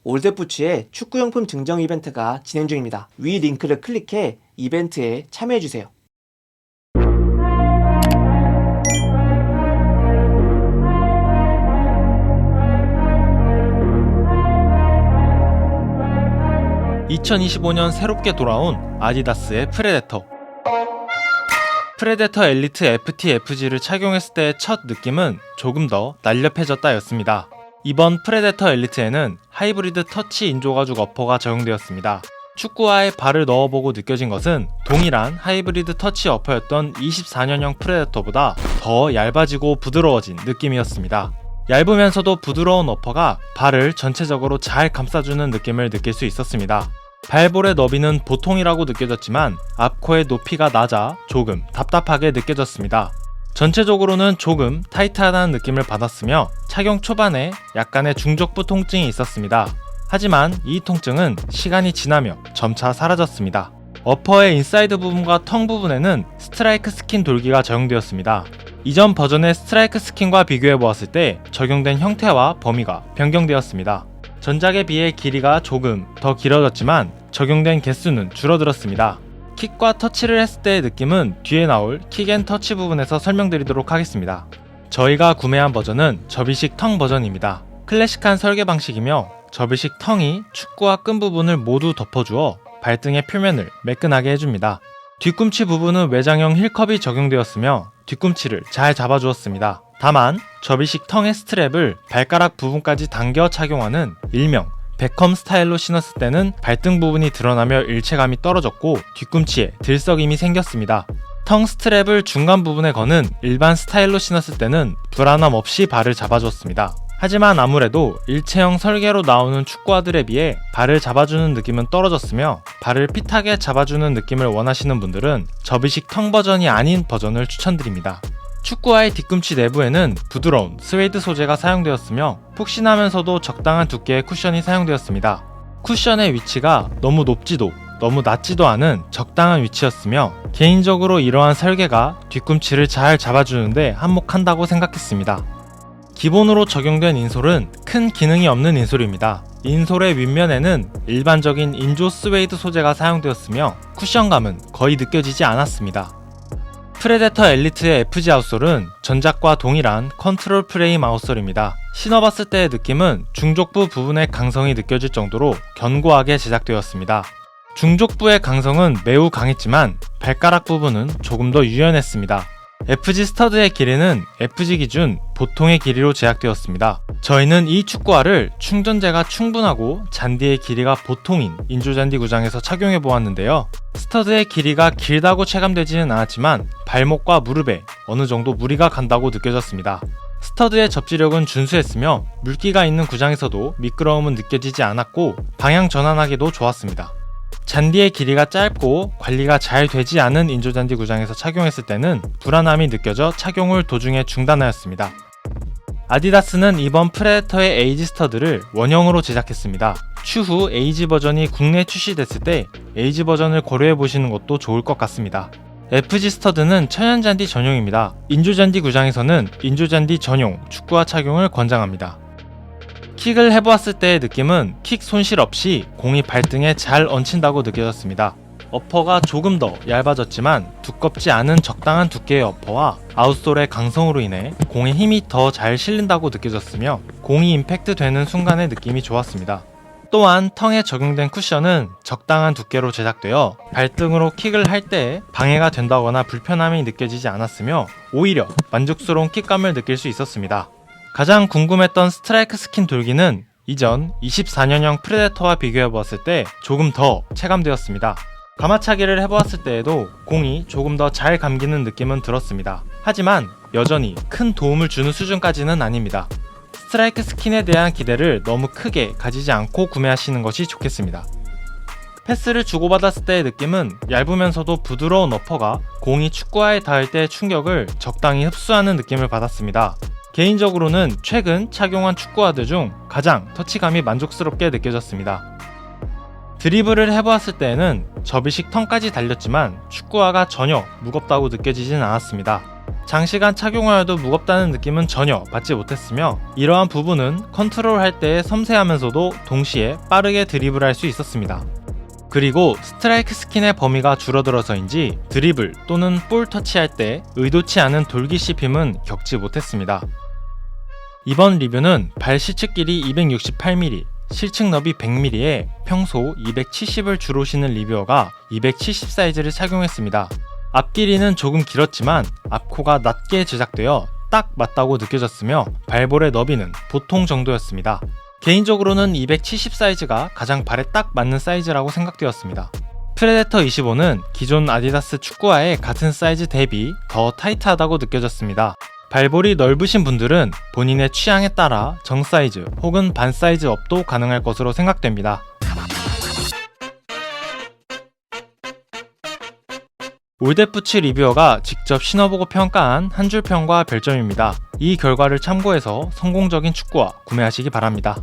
올드푸츠의 축구용품 증정 이벤트가 진행 중입니다. 위 링크를 클릭해 이벤트에 참여해주세요. (2025년) 새롭게 돌아온 아디다스의 프레데터. 프레데터 엘리트 FT/FG를 착용했을 때의 첫 느낌은 조금 더 날렵해졌다 였습니다. 이번 프레데터 엘리트에는 하이브리드 터치 인조가죽 어퍼가 적용되었습니다. 축구화에 발을 넣어보고 느껴진 것은 동일한 하이브리드 터치 어퍼였던 24년형 프레데터보다 더 얇아지고 부드러워진 느낌이었습니다. 얇으면서도 부드러운 어퍼가 발을 전체적으로 잘 감싸주는 느낌을 느낄 수 있었습니다. 발볼의 너비는 보통이라고 느껴졌지만 앞코의 높이가 낮아 조금 답답하게 느껴졌습니다. 전체적으로는 조금 타이트하다는 느낌을 받았으며 착용 초반에 약간의 중족부 통증이 있었습니다. 하지만 이 통증은 시간이 지나며 점차 사라졌습니다. 어퍼의 인사이드 부분과 텅 부분에는 스트라이크 스킨 돌기가 적용되었습니다. 이전 버전의 스트라이크 스킨과 비교해 보았을 때 적용된 형태와 범위가 변경되었습니다. 전작에 비해 길이가 조금 더 길어졌지만 적용된 개수는 줄어들었습니다. 킥과 터치를 했을 때의 느낌은 뒤에 나올 킥앤터치 부분에서 설명드리도록 하겠습니다. 저희가 구매한 버전은 접이식 텅 버전입니다. 클래식한 설계 방식이며 접이식 텅이 축구와 끈 부분을 모두 덮어주어 발등의 표면을 매끈하게 해줍니다. 뒤꿈치 부분은 외장형 힐컵이 적용되었으며 뒤꿈치를 잘 잡아주었습니다. 다만 접이식 텅의 스트랩을 발가락 부분까지 당겨 착용하는 일명 베컴 스타일로 신었을 때는 발등 부분이 드러나며 일체감이 떨어졌고 뒤꿈치에 들썩임이 생겼습니다. 텅 스트랩을 중간 부분에 거는 일반 스타일로 신었을 때는 불안함 없이 발을 잡아주었습니다. 하지만 아무래도 일체형 설계로 나오는 축구화들에 비해 발을 잡아주는 느낌은 떨어졌으며 발을 핏하게 잡아주는 느낌을 원하시는 분들은 접이식 텅 버전이 아닌 버전을 추천드립니다. 축구화의 뒤꿈치 내부에는 부드러운 스웨이드 소재가 사용되었으며 푹신하면서도 적당한 두께의 쿠션이 사용되었습니다. 쿠션의 위치가 너무 높지도 너무 낮지도 않은 적당한 위치였으며 개인적으로 이러한 설계가 뒤꿈치를 잘 잡아주는데 한몫한다고 생각했습니다. 기본으로 적용된 인솔은 큰 기능이 없는 인솔입니다. 인솔의 윗면에는 일반적인 인조 스웨이드 소재가 사용되었으며 쿠션감은 거의 느껴지지 않았습니다. 프레데터 엘리트의 FG 아웃솔은 전작과 동일한 컨트롤 프레임 아웃솔입니다. 신어봤을 때의 느낌은 중족부 부분의 강성이 느껴질 정도로 견고하게 제작되었습니다. 중족부의 강성은 매우 강했지만 발가락 부분은 조금 더 유연했습니다. FG 스터드의 길이는 FG 기준 보통의 길이로 제작되었습니다. 저희는 이 축구화를 충전재가 충분하고 잔디의 길이가 보통인 인조잔디 구장에서 착용해 보았는데요. 스터드의 길이가 길다고 체감되지는 않았지만 발목과 무릎에 어느 정도 무리가 간다고 느껴졌습니다. 스터드의 접지력은 준수했으며 물기가 있는 구장에서도 미끄러움은 느껴지지 않았고 방향 전환하기도 좋았습니다. 잔디의 길이가 짧고 관리가 잘 되지 않은 인조잔디 구장에서 착용했을 때는 불안함이 느껴져 착용을 도중에 중단하였습니다. 아디다스는 이번 프레데터의 에이지 스터드를 원형으로 제작했습니다. 추후 에이지 버전이 국내에 출시됐을 때 에이지 버전을 고려해보시는 것도 좋을 것 같습니다. FG 스터드는 천연잔디 전용입니다. 인조잔디 구장에서는 인조잔디 전용 축구화 착용을 권장합니다. 킥을 해보았을 때의 느낌은 킥 손실 없이 공이 발등에 잘 얹힌다고 느껴졌습니다. 어퍼가 조금 더 얇아졌지만 두껍지 않은 적당한 두께의 어퍼와 아웃솔의 강성으로 인해 공에 힘이 더 잘 실린다고 느껴졌으며 공이 임팩트 되는 순간의 느낌이 좋았습니다. 또한 텅에 적용된 쿠션은 적당한 두께로 제작되어 발등으로 킥을 할 때 방해가 된다거나 불편함이 느껴지지 않았으며 오히려 만족스러운 킥감을 느낄 수 있었습니다. 가장 궁금했던 스트라이크 스킨 돌기는 이전 24년형 프레데터와 비교해보았을 때 조금 더 체감되었습니다. 가마차기를 해보았을 때에도 공이 조금 더 잘 감기는 느낌은 들었습니다. 하지만 여전히 큰 도움을 주는 수준까지는 아닙니다. 스트라이크 스킨에 대한 기대를 너무 크게 가지지 않고 구매하시는 것이 좋겠습니다. 패스를 주고받았을 때의 느낌은 얇으면서도 부드러운 어퍼가 공이 축구화에 닿을 때의 충격을 적당히 흡수하는 느낌을 받았습니다. 개인적으로는 최근 착용한 축구화들 중 가장 터치감이 만족스럽게 느껴졌습니다. 드리블을 해보았을 때에는 접이식 텅까지 달렸지만 축구화가 전혀 무겁다고 느껴지진 않았습니다. 장시간 착용하여도 무겁다는 느낌은 전혀 받지 못했으며 이러한 부분은 컨트롤할 때 섬세하면서도 동시에 빠르게 드리블할 수 있었습니다. 그리고 스트라이크 스킨의 범위가 줄어들어서인지 드리블 또는 볼 터치할 때 의도치 않은 돌기 씹힘은 겪지 못했습니다. 이번 리뷰는 발 시측 길이 268mm, 실측 너비 100mm에 평소 270을 주로 신는 리뷰어가 270 사이즈를 착용했습니다. 앞 길이는 조금 길었지만 앞코가 낮게 제작되어 딱 맞다고 느껴졌으며 발볼의 너비는 보통 정도였습니다. 개인적으로는 270 사이즈가 가장 발에 딱 맞는 사이즈라고 생각되었습니다. 프레데터 25는 기존 아디다스 축구화의 같은 사이즈 대비 더 타이트하다고 느껴졌습니다. 발볼이 넓으신 분들은 본인의 취향에 따라 정 사이즈 혹은 반 사이즈 업도 가능할 것으로 생각됩니다. 올댓부츠 리뷰어가 직접 신어보고 평가한 한 줄 평과 별점입니다. 이 결과를 참고해서 성공적인 축구화 구매하시기 바랍니다.